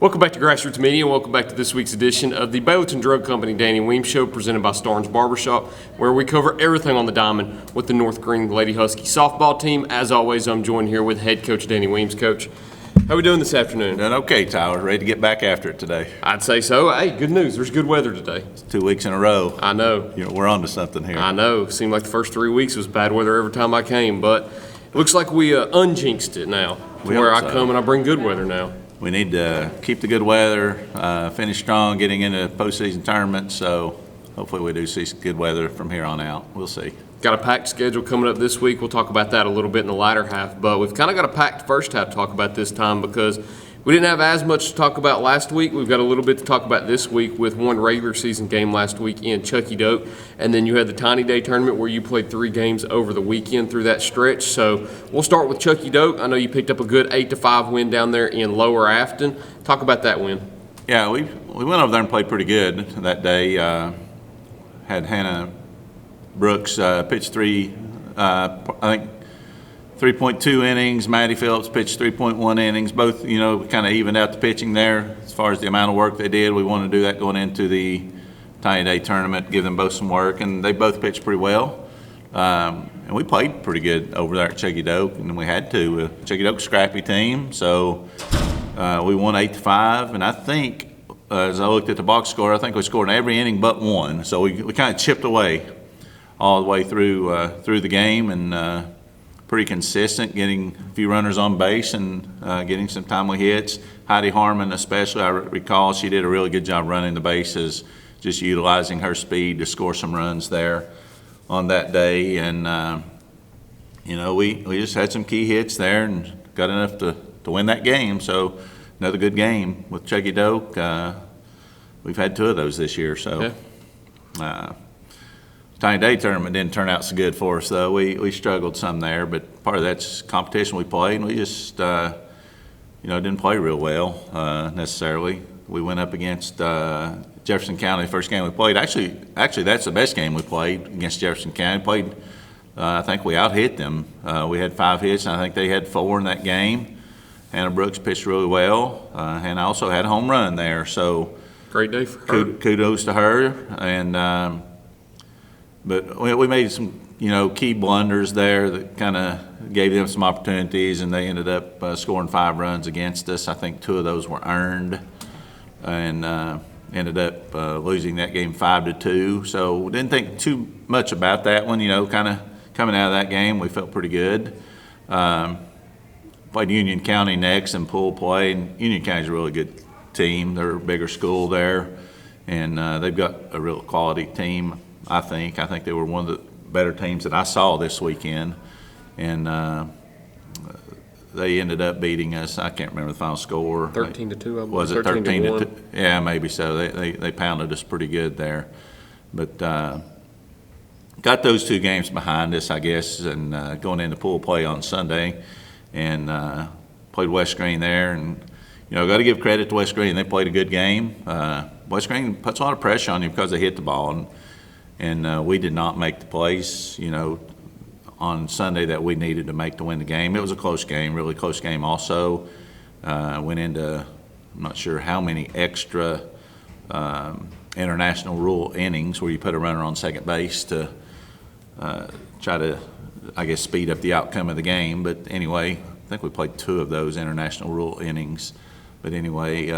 Welcome back to Grassroots Media, and welcome back to this week's edition of the Baileyton Drug Company Danny Weems Show, presented by Starne's Barber, where we cover everything on the diamond with the North Green Lady Husky softball team. As always, I'm joined here with head coach Danny Weems. Coach, how are we doing this afternoon? Doing okay, Tyler. Ready to get back after it today. I'd say so. Hey, good news. There's good weather today. It's 2 weeks in a row. I know. We're on to something here. I know. Seemed like the first 3 weeks was bad weather every time I came, but it looks like we unjinxed it now, where I come and I bring good weather now. We need to keep the good weather, finish strong, getting into postseason tournaments. So hopefully we do see some good weather from here on out. We'll see. Got a packed schedule coming up this week. We'll talk about that a little bit in the latter half, but we've kind of got a packed first half to talk about this time because we didn't have as much to talk about last week. We've got a little bit to talk about this week with one regular season game last week in Chucky Doak, and then you had the Tiny Day tournament where you played 3 games over the weekend through that stretch. So we'll start with Chucky Doak. I know you picked up a good 8-5 win down there in Lower Afton. Talk about that win. Yeah, we went over there and played pretty good that day. Had Hannah Brooks pitch I think 3.2 innings. Maddie Phillips pitched 3.1 innings. Both, kind of evened out the pitching there as far as the amount of work they did. We wanted to do that going into the Tiny Day tournament, give them both some work, and they both pitched pretty well. And we played pretty good over there at Chucky Doak, and we had to. Chucky Doak's a scrappy team, so we won 8-5. And I think, as I looked at the box score, I think we scored in every inning but one. So we kind of chipped away all the way through the game, and pretty consistent, getting a few runners on base and getting some timely hits. Heidi Harmon especially, I recall, she did a really good job running the bases, just utilizing her speed to score some runs there on that day. And, we just had some key hits there and got enough to win that game. So another good game with Chucky Doak. We've had 2 of those this year. So Tiny Day tournament didn't turn out so good for us, though. We struggled some there, but part of that's competition we played, and we just, didn't play real well necessarily. We went up against Jefferson County the first game we played. Actually, that's the best game we played against Jefferson County. I think we out-hit them. We had 5 hits, and I think they had 4 in that game. Hannah Brooks pitched really well, and I also had a home run there. So great day for her. Kudos to her, and. But we made some, key blunders there that kind of gave them some opportunities, and they ended up scoring 5 runs against us. I think 2 of those were earned, and ended up losing that game 5-2. So we didn't think too much about that one. Kind of coming out of that game, we felt pretty good. Played Union County next in pool play, and Union County's a really good team. They're a bigger school there, and they've got a real quality team. I think they were one of the better teams that I saw this weekend, and they ended up beating us. I can't remember the final score. 13-2. Was it 13-2? Yeah, maybe so. They pounded us pretty good there, but got those 2 games behind us, I guess, and going into pool play on Sunday, and played West Green there, and got to give credit to West Green. They played a good game. West Green puts a lot of pressure on you because they hit the ball, and we did not make the plays, on Sunday that we needed to make to win the game. It was a close game, really close game also. Went into, I'm not sure how many extra international rule innings where you put a runner on second base to try to, I guess, speed up the outcome of the game. But anyway, I think we played 2 of those international rule innings. But anyway,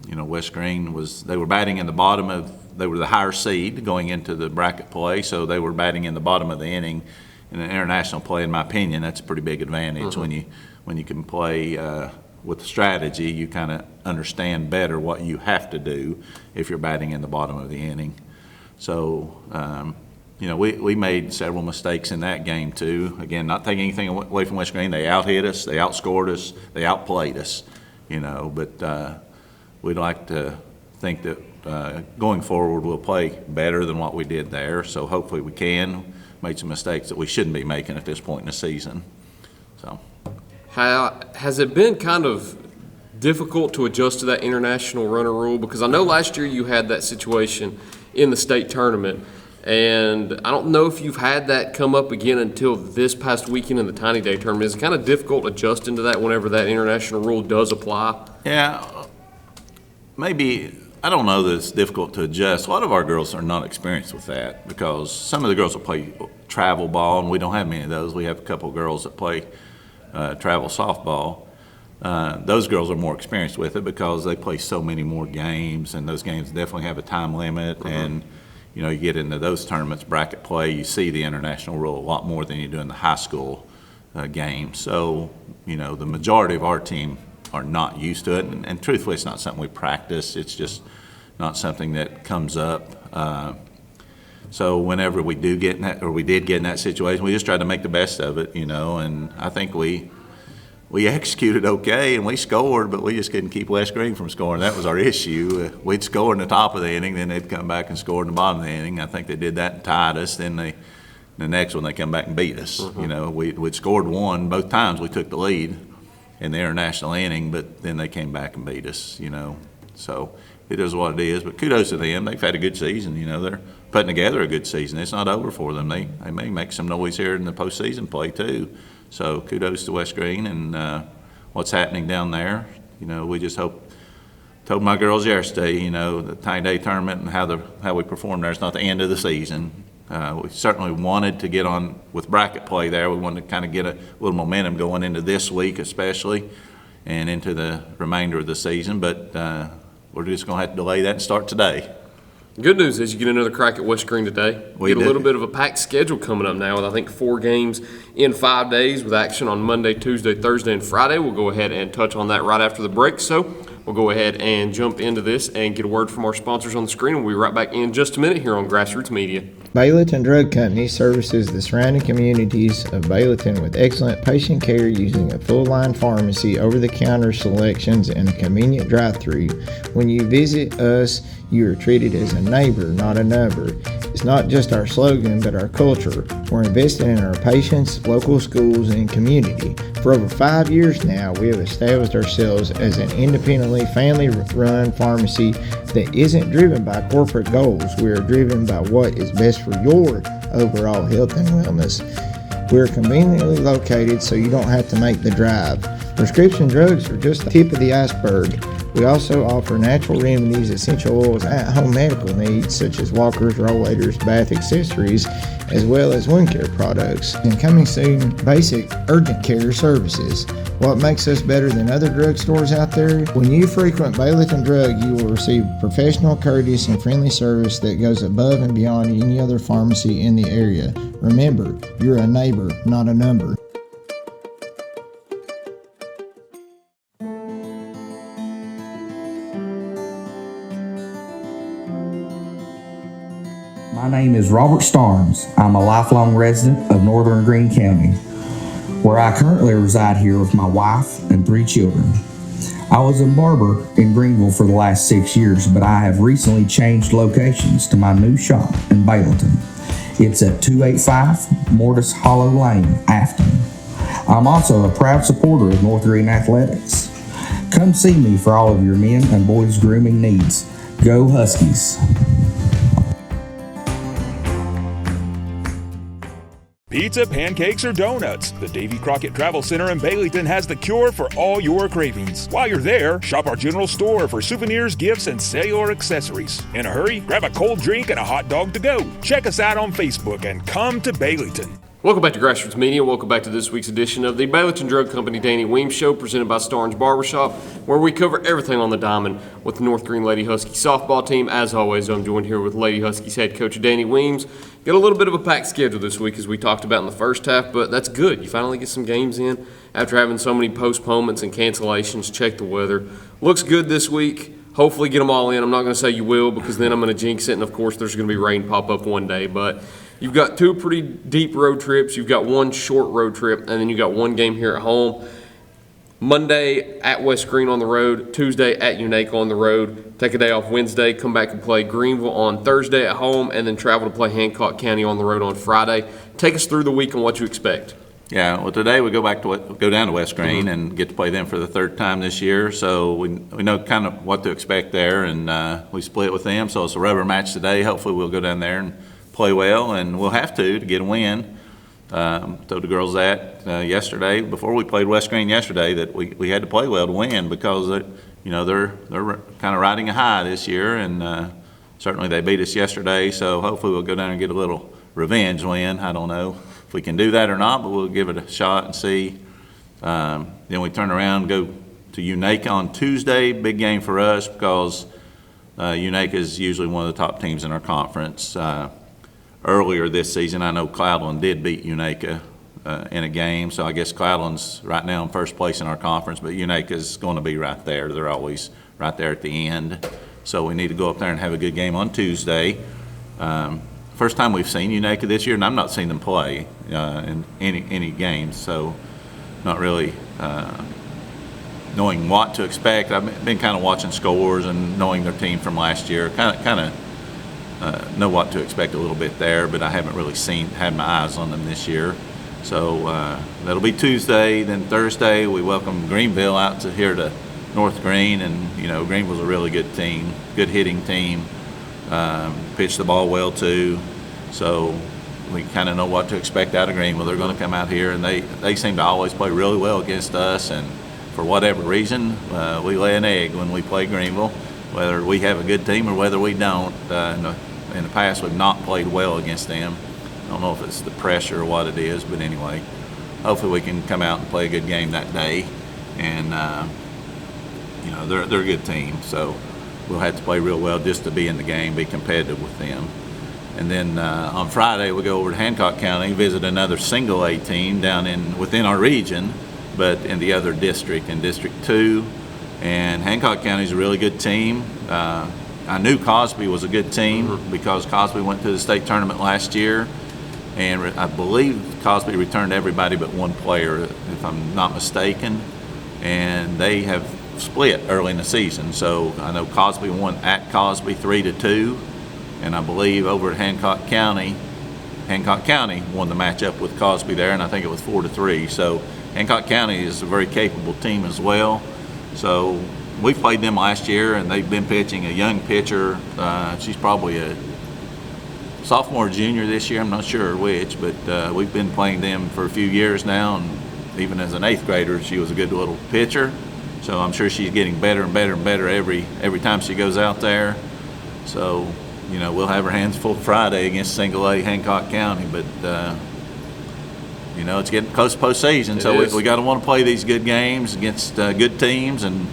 West Green they were batting in the bottom of, they were the higher seed going into the bracket play, so they were batting in the bottom of the inning. In an international play, in my opinion, that's a pretty big advantage. When you can play with strategy, you kind of understand better what you have to do if you're batting in the bottom of the inning. So, we made several mistakes in that game too. Again, not taking anything away from West Green. They out-hit us, they outscored us, they outplayed us, but we'd like to think that going forward we'll play better than what we did there. So hopefully we can. Made some mistakes that we shouldn't be making at this point in the season. So, has it been kind of difficult to adjust to that international runner rule? Because I know last year you had that situation in the state tournament, and I don't know if you've had that come up again until this past weekend in the Tiny Day tournament. Is it kind of difficult adjusting to that whenever that international rule does apply? Yeah, maybe, I don't know that it's difficult to adjust. A lot of our girls are not experienced with that because some of the girls will play travel ball, and we don't have many of those. We have a couple of girls that play travel softball. Those girls are more experienced with it because they play so many more games, and those games definitely have a time limit. And you get into those tournaments, bracket play, you see the international rule a lot more than you do in the high school game. So the majority of our team are not used to it, and truthfully, it's not something we practice. It's just not something that comes up. So whenever we do get in that, or we did get in that situation, we just tried to make the best of it, and I think we executed okay, and we scored, but we just couldn't keep West Green from scoring. That was our issue. We'd score in the top of the inning, then they'd come back and score in the bottom of the inning. I think they did that and tied us. Then the next one, they come back and beat us. We'd scored one. Both times we took the lead in the international inning, but then they came back and beat us, So it is what it is, but kudos to them. They've had a good season. They're putting together a good season. It's not over for them. They may make some noise here in the postseason play too. So kudos to West Green and what's happening down there. We just told my girls yesterday, the Tiny Day tournament and how we performed there is not the end of the season. We certainly wanted to get on with bracket play there. We wanted to kind of get a little momentum going into this week especially and into the remainder of the season, but we're just going to have to delay that and start today. Good news is you get another crack at West Green today. We get a do. little bit of a packed schedule coming up now with, I think, 4 games in 5 days with action on Monday, Tuesday, Thursday, and Friday. We'll go ahead and touch on that right after the break. So we'll go ahead and jump into this and get a word from our sponsors on the screen. We'll be right back in just a minute here on Grassroots Media. Baileyton Drug Company services the surrounding communities of Baileyton with excellent patient care using a full-line pharmacy, over-the-counter selections, and a convenient drive-thru. When you visit us, you are treated as a neighbor, not a number. It's not just our slogan, but our culture. We're investing in our patients, local schools, and community. For over 5 years now, we have established ourselves as an independently family-run pharmacy that isn't driven by corporate goals. We are driven by what is best for your overall health and wellness. We're conveniently located so you don't have to make the drive. Prescription drugs are just the tip of the iceberg. We also offer natural remedies, essential oils, at-home medical needs such as walkers, rollators, bath accessories, as well as wound care products. And coming soon, basic urgent care services. What makes us better than other drugstores out there? When you frequent Baileyton Drug, you will receive professional, courteous, and friendly service that goes above and beyond any other pharmacy in the area. Remember, you're a neighbor, not a number. My name is Robert Starnes. I'm a lifelong resident of Northern Greene County, where I currently reside here with my wife and 3 children. I was in Barber in Greenville for the last 6 years, but I have recently changed locations to my new shop in Baileyton. It's at 285 Mortis Hollow Lane, Afton. I'm also a proud supporter of North Greene Athletics. Come see me for all of your men and boys grooming needs. Go Huskies! Pizza, pancakes, or donuts, the Davy Crockett Travel Center in Baileyton has the cure for all your cravings. While you're there, shop our general store for souvenirs, gifts, and cellular accessories. In a hurry, grab a cold drink and a hot dog to go. Check us out on Facebook and come to Baileyton. Welcome back to Grassroots Media. Welcome back to this week's edition of the Baileyton Drug Company Danny Weems Show, presented by Starne's Barbershop, where we cover everything on the diamond with the North Greene Lady Husky softball team. As always, I'm joined here with Lady Huskies head coach Danny Weems. Got a little bit of a packed schedule this week, as we talked about in the first half, but that's good. You finally get some games in after having so many postponements and cancellations. Check the weather. Looks good this week. Hopefully get them all in. I'm not going to say you will, because then I'm going to jinx it, and of course there's going to be rain pop up one day, but you've got 2 pretty deep road trips. You've got 1 short road trip, and then you've got 1 game here at home. Monday at West Green on the road, Tuesday at Unake on the road. Take a day off Wednesday, come back and play Greenville on Thursday at home, and then travel to play Hancock County on the road on Friday. Take us through the week and what you expect. Yeah, well, today we go down to West Green and get to play them for the 3rd time this year. So we know kind of what to expect there, and we split with them. So it's a rubber match today. Hopefully we'll go down there and play well, and we'll have to get a win. Told the girls that yesterday, before we played West Green yesterday, that we had to play well to win, because they're kind of riding a high this year, and certainly they beat us yesterday, so hopefully we'll go down and get a little revenge win. I don't know if we can do that or not, but we'll give it a shot and see. Then we turn around and go to Unaka on Tuesday. Big game for us because Unaka is usually one of the top teams in our conference. Earlier this season, I know Cloudland did beat Unaka in a game, so I guess Cloudland's right now in first place in our conference, but Unaka's going to be right there. They're always right there at the end. So we need to go up there and have a good game on Tuesday. First time we've seen Unaka this year, and I've not seen them play in any games, so not really knowing what to expect. I've been kind of watching scores and knowing their team from last year, kind of know what to expect a little bit there, but I haven't really had my eyes on them this year. So that'll be Tuesday. Then Thursday we welcome Greenville out here to North Green, and Greenville's a really good team, good hitting team. Pitch the ball well too, so we kind of know what to expect out of Greenville. They're going to come out here, and they seem to always play really well against us, and for whatever reason we lay an egg when we play Greenville, whether we have a good team or whether we don't. In the past we've not played well against them. I don't know if it's the pressure or what it is, but anyway, hopefully we can come out and play a good game that day, and they're a good team, so we'll have to play real well just to be in the game, be competitive with them. And then on Friday we'll go over to Hancock County, visit another single A team down within our region, but in the other district, in District 2. And Hancock County's a really good team. I knew Cosby was a good team because Cosby went to the state tournament last year, and I believe Cosby returned everybody but one player, if I'm not mistaken, and they have split early in the season. So I know Cosby won at Cosby 3-2, and I believe over at Hancock County won the matchup with Cosby there, and I think it was 4-3. So Hancock County is a very capable team as well. So we played them last year, and they've been pitching a young pitcher. She's probably a sophomore, junior this year. I'm not sure which, but we've been playing them for a few years now, and even as an 8th grader, she was a good little pitcher. So I'm sure she's getting better and better and better every time she goes out there. So, we'll have our hands full Friday against single A Hancock County, but it's getting close to postseason, so we got to want to play these good games against good teams, and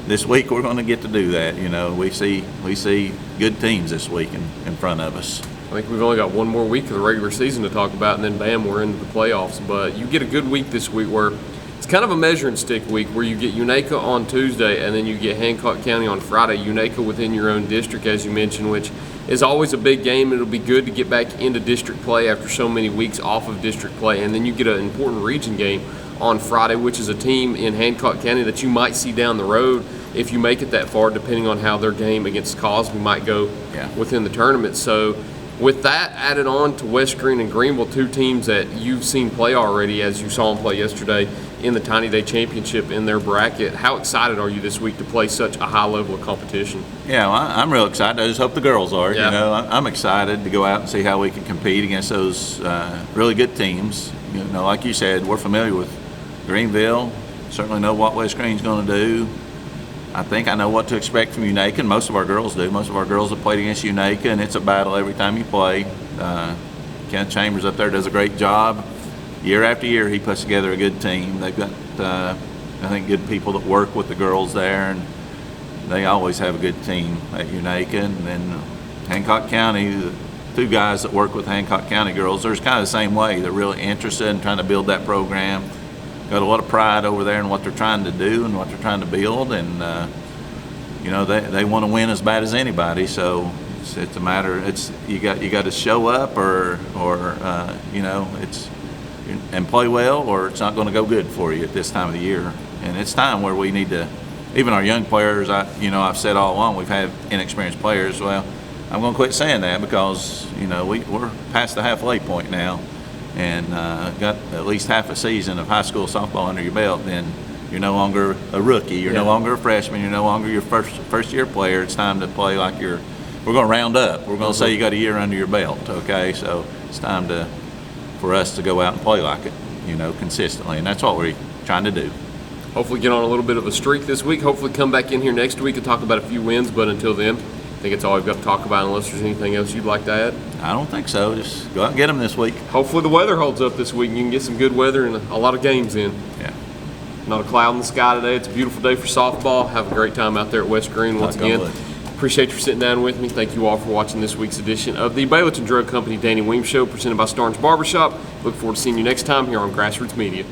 this week we're going to get to do that. We see good teams this week in front of us. I think we've only got one more week of the regular season to talk about, and then bam, we're into the playoffs. But you get a good week this week where it's kind of a measuring stick week where you get Unaka on Tuesday and then you get Hancock County on Friday. Unaka within your own district, as you mentioned, which is always a big game. It'll be good to get back into district play after so many weeks off of district play. And then you get an important region game on Friday, which is a team in Hancock County that you might see down the road if you make it that far, depending on how their game against Cosby might go within the tournament. So with that added on to West Green and Greenville, two teams that you've seen play already, as you saw them play yesterday in the Tiny Day Championship in their bracket, how excited are you this week to play such a high level of competition? Yeah, well, I'm real excited. I just hope the girls are. Yeah. I'm excited to go out and see how we can compete against those really good teams. Like you said, we're familiar with Greenville. Certainly know what West Green's going to do. I think I know what to expect from Unaka, and most of our girls do. Most of our girls have played against Unaka, and it's a battle every time you play. Kenneth Chambers up there does a great job. Year after year, he puts together a good team. They've got, I think, good people that work with the girls there, and they always have a good team at Unaka. And then Hancock County, the two guys that work with Hancock County girls, they're kind of the same way. They're really interested in trying to build that program. Got a lot of pride over there in what they're trying to do and what they're trying to build, and they want to win as bad as anybody. So it's a matter. You got to show up or and play well, or it's not going to go good for you at this time of the year. And it's time where we need to. Even our young players, I've said all along we've had inexperienced players. Well, I'm going to quit saying that because we're past the halfway point now. And got at least half a season of high school softball under your belt, then you're no longer a rookie. You're no longer a freshman. You're no longer your first year player. It's time to play like we're going to round up. We're going to say you got a year under your belt, okay? So it's time for us to go out and play like it, consistently. And that's what we're trying to do. hopefully get on a little bit of a streak this week. Hopefully come back in here next week and talk about a few wins, but until then, I think it's all we've got to talk about unless there's anything else you'd like to add. I don't think so. Just go out and get them this week. Hopefully the weather holds up this week and you can get some good weather and a lot of games in. Yeah. Not a cloud in the sky today. It's a beautiful day for softball. Have a great time out there at West Green once again. Appreciate you for sitting down with me. Thank you all for watching this week's edition of the Baileyton Drug Company Danny Weems Show, presented by Starne's Barbershop. Look forward to seeing you next time here on Grassroots Media.